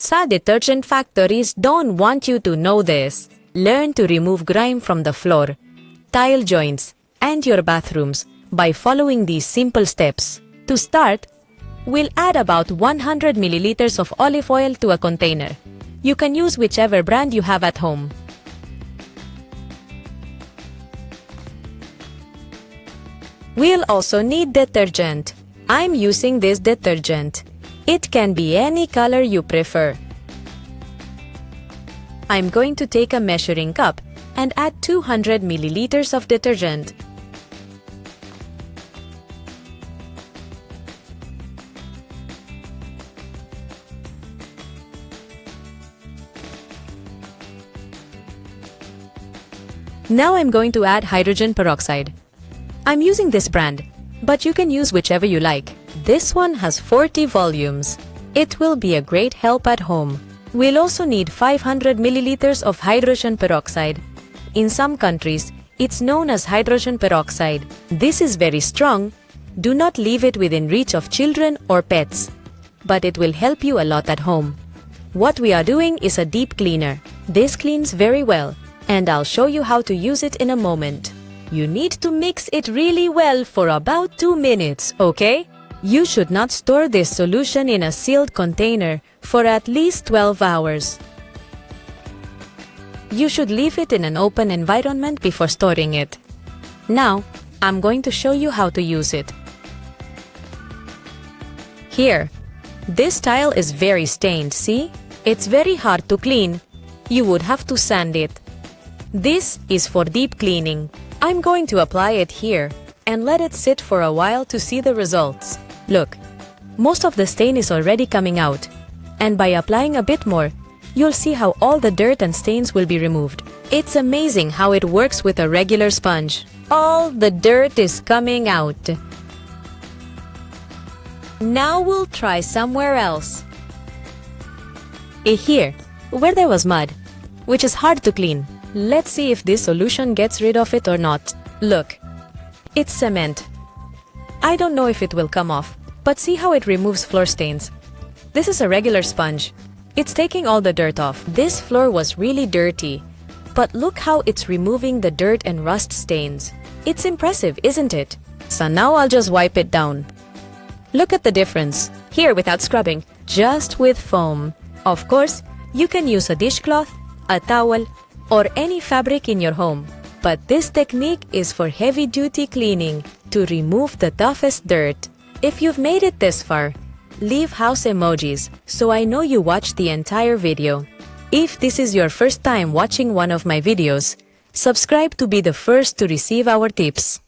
Sa detergent factories don't want you to know this. Learn to remove grime from the floor, tile joints, and your bathrooms by following these simple steps. To start, we'll add about 100 milliliters of olive oil to a container. You can use whichever brand you have at home. We'll also need detergent. I'm using this detergent. It can be any color you prefer. I'm going to take a measuring cup and add 200 milliliters of detergent. Now I'm going to add hydrogen peroxide. I'm using this brand, but you can use whichever you like. This one has 40 volumes. It will be a great help at home. We'll also need 500 milliliters of hydrogen peroxide. In some countries, it's known as hydrogen peroxide. This is very strong. Do not leave it within reach of children or pets, but it will help you a lot at home. What we are doing is a deep cleaner. This cleans very well, and I'll show you how to use it in a moment. You need to mix it really well for about 2 minutes, okay? You should not store this solution in a sealed container for at least 12 hours. You should leave it in an open environment before storing it. Now, I'm going to show you how to use it. Here, this tile is very stained, see? It's very hard to clean. You would have to sand it. This is for deep cleaning. I'm going to apply it here and let it sit for a while to see the results. Look, most of the stain is already coming out, and by applying a bit more, you'll see how all the dirt and stains will be removed. It's amazing how it works with a regular sponge. All the dirt is coming out. Now we'll try somewhere else. Here, where there was mud, which is hard to clean. Let's see if this solution gets rid of it or not. Look, it's cement. I don't know if it will come off, but see how it removes floor stains. This is a regular sponge. It's taking all the dirt off. This floor was really dirty, but look how it's removing the dirt and rust stains. It's impressive, isn't it? So now I'll just wipe it down. Look at the difference. Here without scrubbing, just with foam. Of course, you can use a dishcloth, a towel, or any fabric in your home. But this technique is for heavy-duty cleaning to remove the toughest dirt. If you've made it this far, leave house emojis so I know you watched the entire video. If this is your first time watching one of my videos, subscribe to be the first to receive our tips.